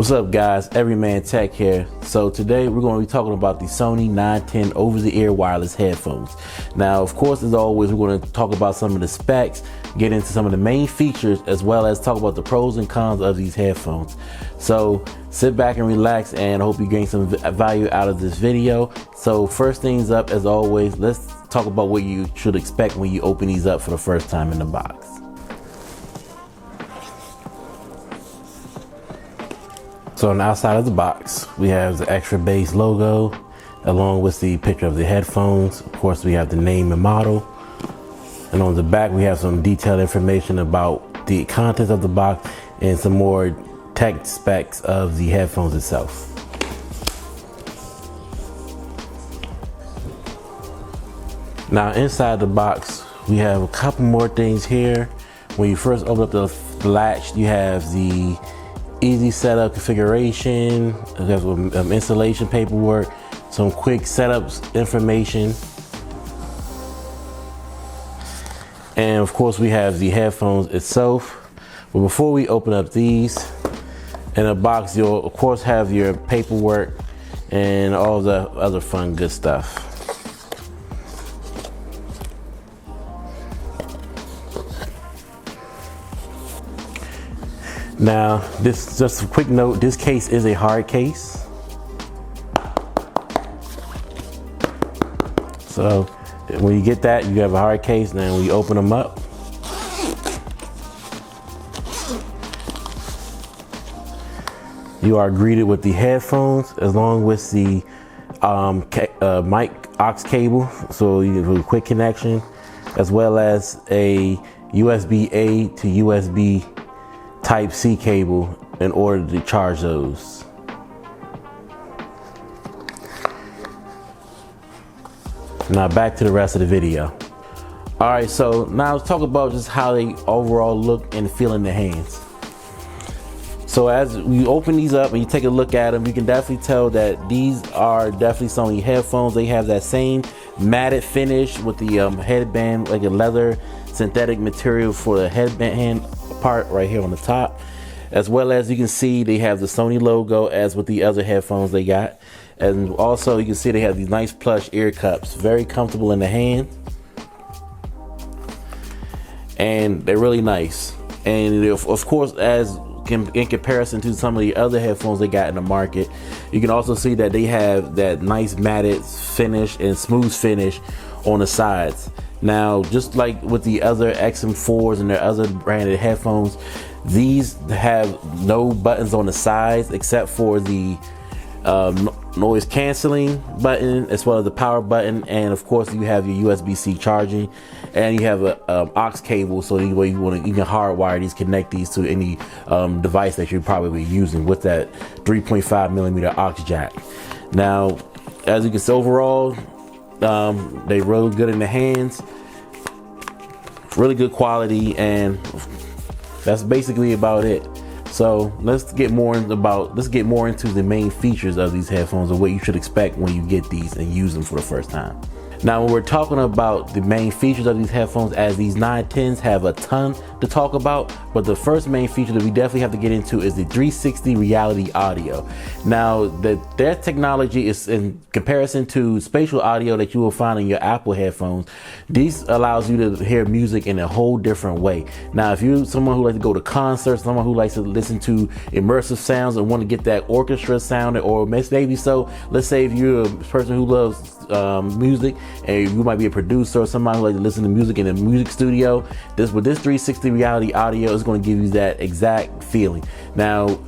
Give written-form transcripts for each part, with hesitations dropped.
What's up guys, EveryManTEch here. So today we're going to be talking about the Sony 910 over-the-ear wireless headphones. Now of course, as always, we're going to talk about some of the specs, get into some of the main features, as well as talk about the pros and cons of these headphones. So sit back and relax, and I hope you gain some value out of this video. So first things up, as always, let's talk about what you should expect when you open these up for the first time in the box. So on the outside of the box, we have the extra bass logo along with the picture of the headphones. Of course, we have the name and model. And on the back, we have some detailed information about the contents of the box and some more tech specs of the headphones itself. Now inside the box, we have a couple more things here. When you first open up the latch, you have the easy setup configuration, there's installation paperwork, some quick setups information, and of course we have the headphones itself. But before we open up these, in a box you'll of course have your paperwork and all the other fun good stuff. Now, this just a quick note, this case is a hard case. So when you get that, you have a hard case. Now when you open them up, you are greeted with the headphones along with the mic aux cable, so you have a quick connection, as well as a USB-A to USB Type-C cable in order to charge those. Now back to the rest of the video. All right, so now let's talk about just how they overall look and feel in the hands. So as you open these up and you take a look at them, you can definitely tell that these are definitely Sony headphones. They have that same matted finish with the headband, like a leather synthetic material for the headband part right here on the top, as well as you can see they have the Sony logo as with the other headphones they got. And also you can see they have these nice plush ear cups, very comfortable in the hand, and they're really nice. And of course, as in comparison to some of the other headphones they got in the market, you can also see that they have that nice matted finish and smooth finish on the sides. Now, just like with the other XM4s and their other branded headphones, these have no buttons on the sides except for the noise canceling button, as well as the power button, and of course you have your USB-C charging, and you have a aux cable, so you can hardwire these, connect these to any device that you're probably using with that 3.5mm aux jack. Now, as you can see, overall they're really good in the hands, really good quality, and that's basically about it. So let's get more into the main features of these headphones and what you should expect when you get these and use them for the first time. Now, when we're talking about the main features of these headphones, as these 910s have a ton to talk about, but the first main feature that we definitely have to get into is the 360 reality audio. Now, their technology is, in comparison to spatial audio that you will find in your Apple headphones, these allows you to hear music in a whole different way. Now, if you're someone who likes to go to concerts, someone who likes to listen to immersive sounds and want to get that orchestra sound, or maybe so, let's say if you're a person who loves music and you might be a producer or somebody who likes to listen to music in a music studio, with this 360 reality audio is going to give you that exact feeling. Now,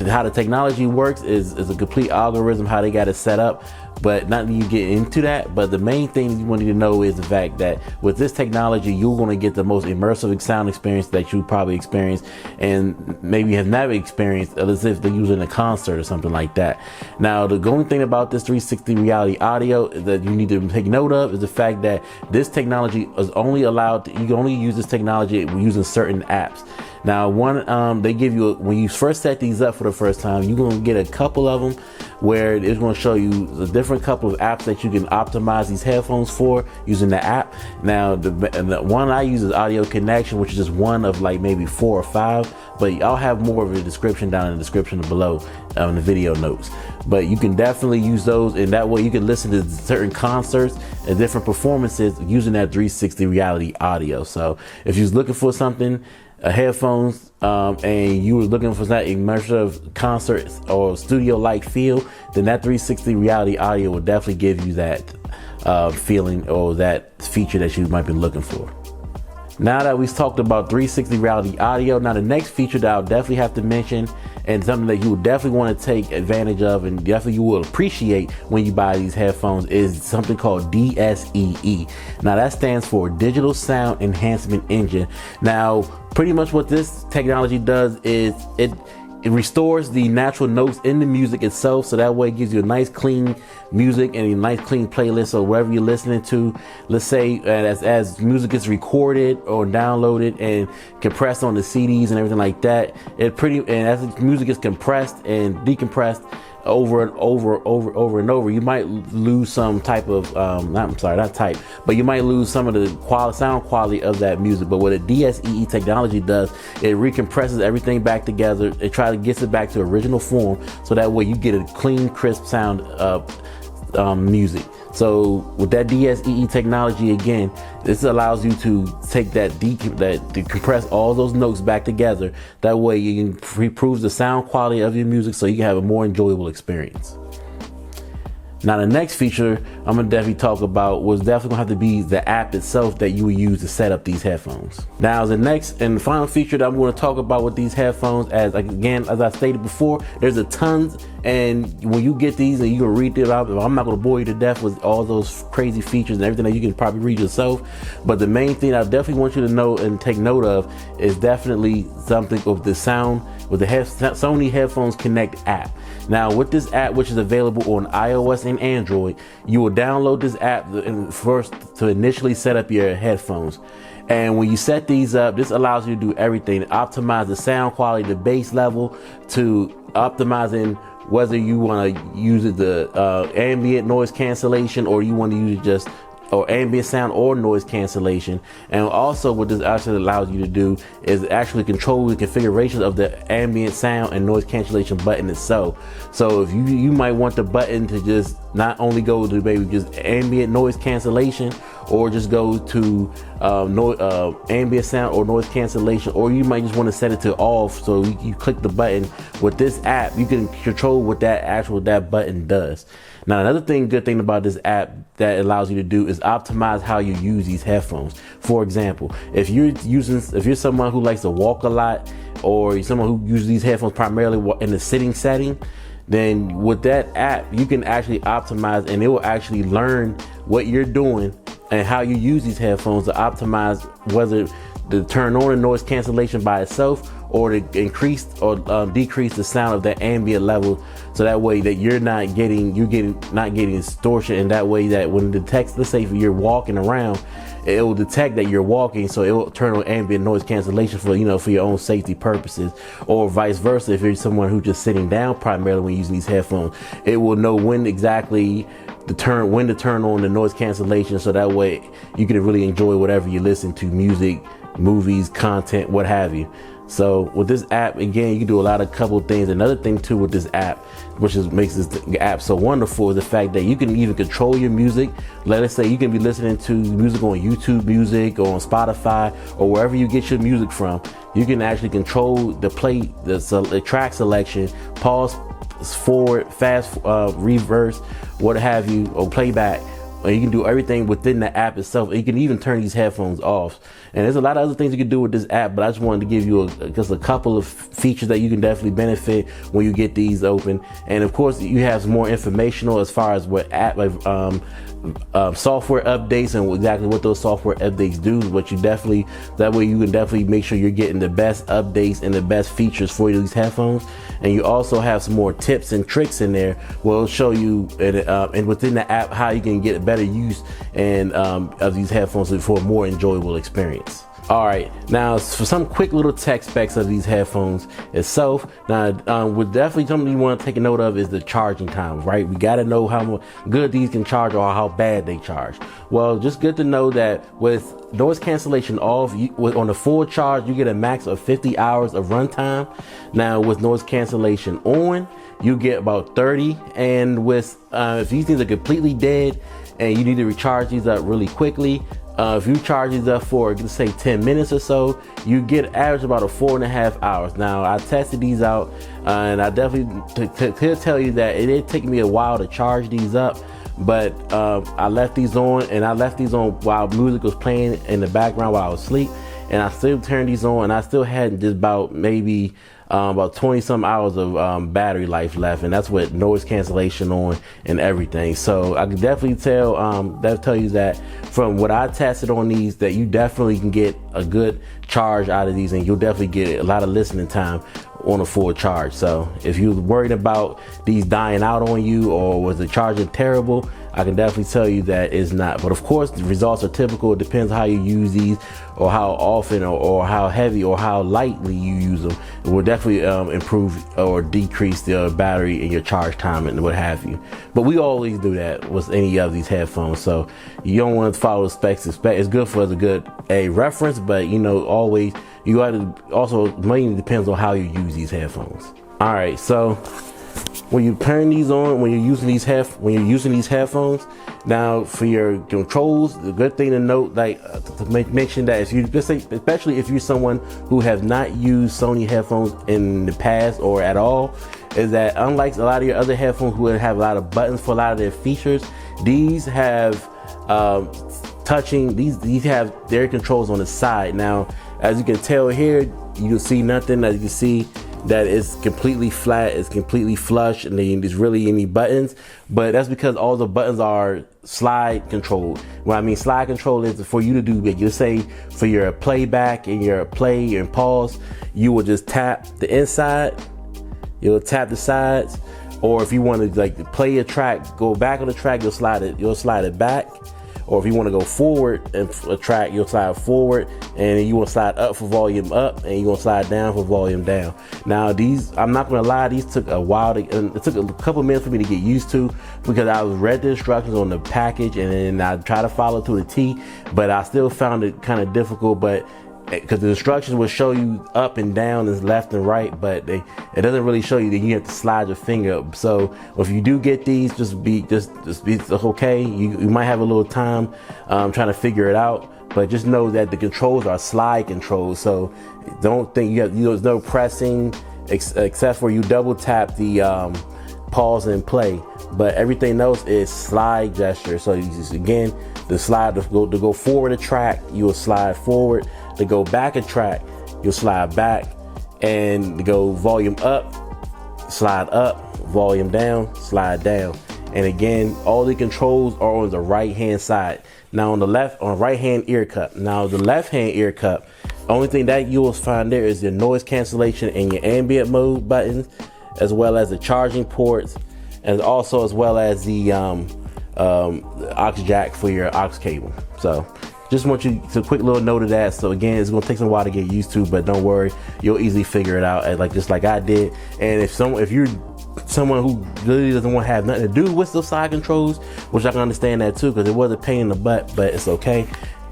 how the technology works is a complete algorithm how they got it set up, but not that you get into that. But the main thing you want to know is the fact that with this technology, you're going to get the most immersive sound experience that you probably experienced and maybe have never experienced, as if they're using a concert or something like that. Now, the only thing about this 360 reality audio that you need to take note of is the fact that this technology is only allowed, you can only use this technology using certain apps. Now, they give you, when you first set these up for the first time, you're going to get a couple of them where it's going to show you the different couple of apps that you can optimize these headphones for using the app. Now the one I use is Audio Connection, which is just one of like maybe 4 or 5, but I'll have more of a description down in the description below in the video notes. But you can definitely use those, and that way you can listen to certain concerts and different performances using that 360 reality audio. So if you're looking for something, headphones, and you were looking for that immersive concert or studio-like feel, then that 360 reality audio will definitely give you that feeling or that feature that you might be looking for. Now that we've talked about 360 reality audio, now the next feature that I'll definitely have to mention, and something that you will definitely want to take advantage of and definitely you will appreciate when you buy these headphones, is something called DSEE. Now that stands for Digital Sound Enhancement Engine. Now pretty much what this technology does is it restores the natural notes in the music itself, so that way it gives you a nice clean music and a nice clean playlist. So wherever you're listening to, let's say as music is recorded or downloaded and compressed on the CDs and everything like that, and as the music is compressed and decompressed over and over, you might lose some type of you might lose some of the sound quality of that music. But what a DSEE technology does, it recompresses everything back together. It tries to get it back to original form, so that way you get a clean, crisp sound music. So with that DSEE technology, again, this allows you to take that decompress all those notes back together. That way you can improve the sound quality of your music, so you can have a more enjoyable experience. Now the next feature I'm gonna definitely talk about was definitely gonna have to be the app itself that you will use to set up these headphones. Now the next and final feature that I'm going to talk about with these headphones, as I stated before, there's a tons, and when you get these and you can read it out, I'm not going to bore you to death with all those crazy features and everything that you can probably read yourself. But the main thing I definitely want you to know and take note of is definitely something with the sound with the Sony Headphones Connect app. Now with this app, which is available on iOS and Android, you will download this app first to initially set up your headphones. And when you set these up, this allows you to do everything, to optimize the sound quality, the bass level, to optimizing whether you want to use the ambient noise cancellation, or you want to use it just or ambient sound or noise cancellation. And also what this actually allows you to do is actually control the configuration of the ambient sound and noise cancellation button itself. So if you might want the button to just not only go to maybe just ambient noise cancellation, or just go to ambient sound or noise cancellation, or you might just want to set it to off, so you click the button. With this app, you can control what that button does. Now another good thing about this app that allows you to do is optimize how you use these headphones. For example, if you're someone who likes to walk a lot, or someone who uses these headphones primarily in the sitting setting, then with that app you can actually optimize, and it will actually learn what you're doing and how you use these headphones to optimize whether to turn on the noise cancellation by itself, or to increase or decrease the sound of that ambient level, so that way that you're not getting distortion, and that way that when it detects, let's say if you're walking around, it will detect that you're walking, so it will turn on ambient noise cancellation for your own safety purposes. Or vice versa, if you're someone who's just sitting down primarily when using these headphones, it will know when exactly to turn on the noise cancellation, so that way you can really enjoy whatever you listen to, music, movies, content, what have you. So with this app, again, you can do a couple of things. Another thing too with this app, which makes this app so wonderful, is the fact that you can even control your music. Let us say you can be listening to music on YouTube Music or on Spotify or wherever you get your music from. You can actually control the track selection, pause, forward, fast, reverse, what have you, or playback. You can do everything within the app itself. You can even turn these headphones off. And there's a lot of other things you can do with this app, but I just wanted to give you just a couple of features that you can definitely benefit when you get these open. And of course, you have some more informational as far as what app, software updates and exactly what those software updates do. But that way you can definitely make sure you're getting the best updates and the best features for these headphones. And you also have some more tips and tricks in there. We'll show you and within the app how you can get better better use and of these headphones for a more enjoyable experience. All right, now for some quick little tech specs of these headphones itself. Now, with definitely something you want to take a note of is the charging time, right? We got to know how good these can charge or how bad they charge. Well, just good to know that with noise cancellation off, on the full charge, you get a max of 50 hours of runtime. Now, with noise cancellation on, you get about 30. And with if these things are completely dead and you need to recharge these up really quickly, if you charge these up for, let's say, 10 minutes or so, you get average about a 4.5 hours. Now, I tested these out, and I definitely could tell you that it did take me a while to charge these up, but I left these on, and I left these on while music was playing in the background while I was asleep, and I still turned these on, and I still had just about maybe about 20 some hours of battery life left, and that's with noise cancellation on and everything. So I can definitely tell you that from what I tested on these, that you definitely can get a good charge out of these, and you'll definitely get a lot of listening time on a full charge. So if you're worried about these dying out on you or was the charging terrible, I can definitely tell you that it's not. But of course, the results are typical. It depends how you use these, or how often, or how heavy, or how lightly you use them. It will definitely improve or decrease the battery and your charge time and what have you. But we always do that with any of these headphones. So you don't want to follow the specs. It's good for a reference, but always you got to also mainly depends on how you use these headphones. All right, so when you turn these on, when you're using these headphones, now for your controls, the good thing to note, to mention that if you especially if you're someone who have not used Sony headphones in the past or at all, is that unlike a lot of your other headphones who have a lot of buttons for a lot of their features, these have these have their controls on the side. Now, as you can tell here, you can see nothing. As you can see, that it's completely flat, it's completely flush, and there's really any buttons, but that's because all the buttons are slide controlled. What I mean slide control is for you to do, you say for your playback and your play and pause, you will just tap the inside, you'll tap the sides, or if you want to play a track, go back on the track, you'll slide it back. Or if you want to go forward and a track, you'll slide forward, and you want to slide up for volume up, and you want to slide down for volume down. Now these, I'm not going to lie, these took a while it took a couple minutes for me to get used to, because I read the instructions on the package and then I tried to follow to the T, but I still found it kind of difficult. But because the instructions will show you up and down and left and right, but it doesn't really show you that you have to slide your finger up. So if you do get these, just be okay. You might have a little time trying to figure it out, but just know that the controls are slide controls. So don't think there's no pressing except for you double tap the pause and play, but everything else is slide gesture. So you just, again, the slide to go forward a track, you will slide forward. To go back a track, you'll slide back, and to go volume up, slide up, volume down, slide down. And again, all the controls are on the right hand side. Now on the right hand ear cup. Now the left hand ear cup, only thing that you will find there is your noise cancellation and your ambient mode buttons, as well as the charging ports, and also as well as the aux jack for your aux cable. So just want you to quick little note of that. So again, it's gonna take some while to get used to, but don't worry, you'll easily figure it out, just like I did. And if you're someone who really doesn't want to have nothing to do with those side controls, which I can understand that too, because it was a pain in the butt, but it's okay.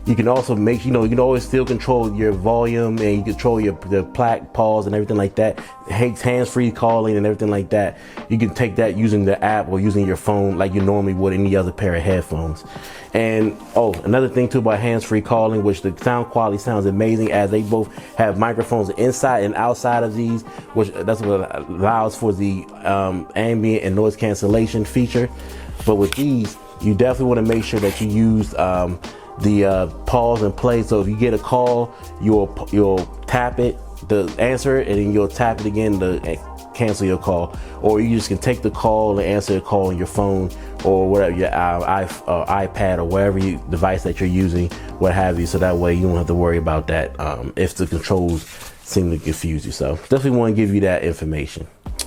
You can also you can always still control your volume, and you control the plaque, pause, and everything like that. Hands-free calling and everything like that. You can take that using the app or using your phone like you normally would any other pair of headphones. And another thing too about hands-free calling, which the sound quality sounds amazing, as they both have microphones inside and outside of these, which that's what allows for the ambient and noise cancellation feature. But with these, you definitely want to make sure that you use the pause and play. So if you get a call, you'll tap it to answer it, and then you'll tap it again to cancel your call. Or you just can take the call and answer the call on your phone or whatever, your iPad or whatever device that you're using, what have you. So that way you don't have to worry about that if the controls seem to confuse you. So definitely want to give you that information.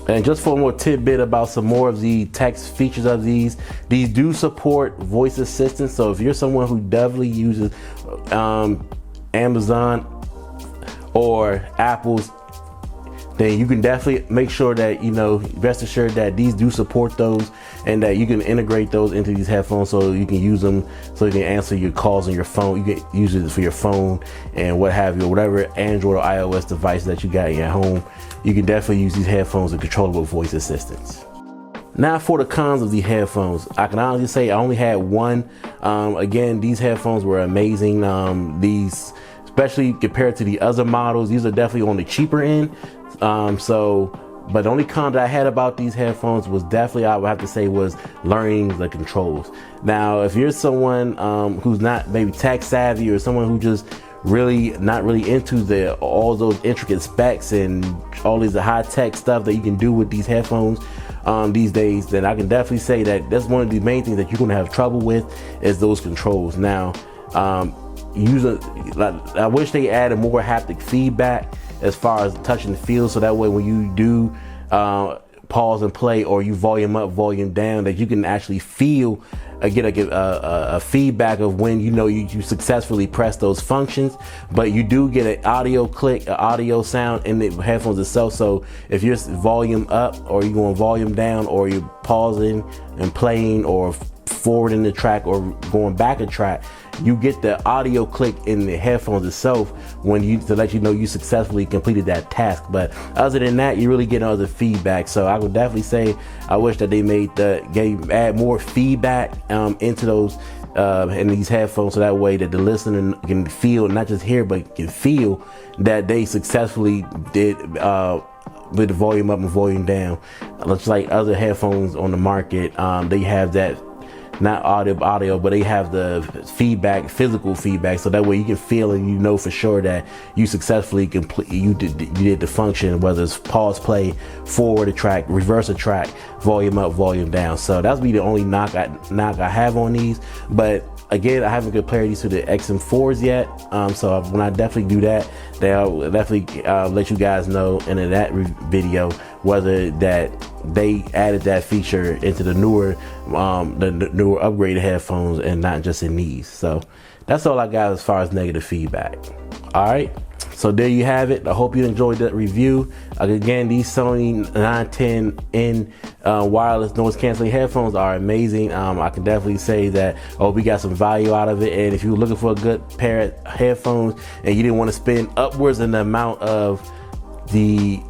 And just for a more tidbit about some more of the text features of these do support voice assistance. So if you're someone who definitely uses Amazon or Apple's, then you can definitely make sure that, you know, rest assured that these do support those, and that you can integrate those into these headphones so you can use them, so you can answer your calls on your phone. You can use it for your phone and what have you, or whatever Android or iOS device that you got in your home. You can definitely use these headphones to control with voice assistance. Now for the cons of these headphones, I can honestly say I only had one. Again, these headphones were amazing. These, especially compared to the other models, these are definitely on the cheaper end. But the only con that I had about these headphones was definitely, I would have to say, was learning the controls. Now, if you're someone who's not maybe tech savvy, or someone who just not really into all those intricate specs and all these high tech stuff that you can do with these headphones these days, then I can definitely say that that's one of the main things that you're gonna have trouble with, is those controls. Now, I wish they added more haptic feedback as far as touch and feel, so that way when you do pause and play, or you volume up, volume down, that you can actually feel, get a feedback of when you successfully press those functions. But you do get an audio click, an audio sound in the headphones itself. So if you're volume up, or you're going volume down, or you're pausing and playing, or forwarding the track, or going back a track, you get the audio click in the headphones itself to let you know you successfully completed that task. But other than that, you really get other feedback. So I would definitely say I wish that they add more feedback into those in these headphones, so that way that the listener can feel, not just hear, but can feel that they successfully did with the volume up and volume down. Looks like other headphones on the market, they have that, not audio, but they have the feedback, physical feedback, so that way you can feel and you know for sure that you successfully you did the function, whether it's pause, play, forward a track, reverse a track, volume up, volume down. So that's be the only knock I have on these. But again, I haven't compared these to the XM4s yet, so when I definitely do that, then I'll definitely let you guys know in that video whether that they added that feature into the newer upgraded headphones, and not just in these. So that's all I got as far as negative feedback. All right, so there you have it. I hope you enjoyed that review. Again, these Sony XB910N wireless noise canceling headphones are amazing. I can definitely say that I hope you got some value out of it. And if you're looking for a good pair of headphones and you didn't want to spend upwards in the amount of the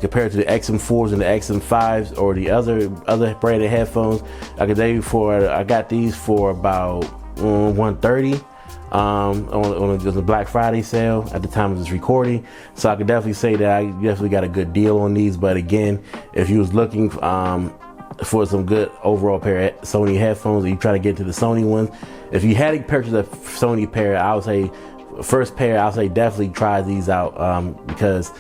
compared to the XM4s and the XM5s or the other branded headphones, I got these for about $130 on the Black Friday sale at the time of this recording. So I could definitely say that I definitely got a good deal on these. But again, if you was looking for some good overall pair of Sony headphones, and you try to get to the Sony ones, if you had to purchase a Sony pair, I would say first pair, I'll say definitely try these out, because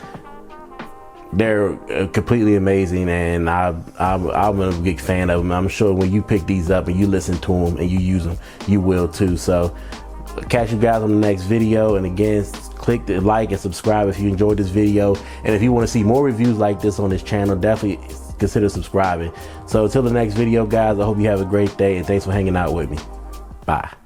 they're completely amazing, and I'm a big fan of them. I'm sure when you pick these up and you listen to them and you use them, you will too. So catch you guys on the next video, and again, click the like and subscribe if you enjoyed this video. And if you want to see more reviews like this on this channel, definitely consider subscribing. So until the next video, guys, I hope you have a great day, and thanks for hanging out with me. Bye.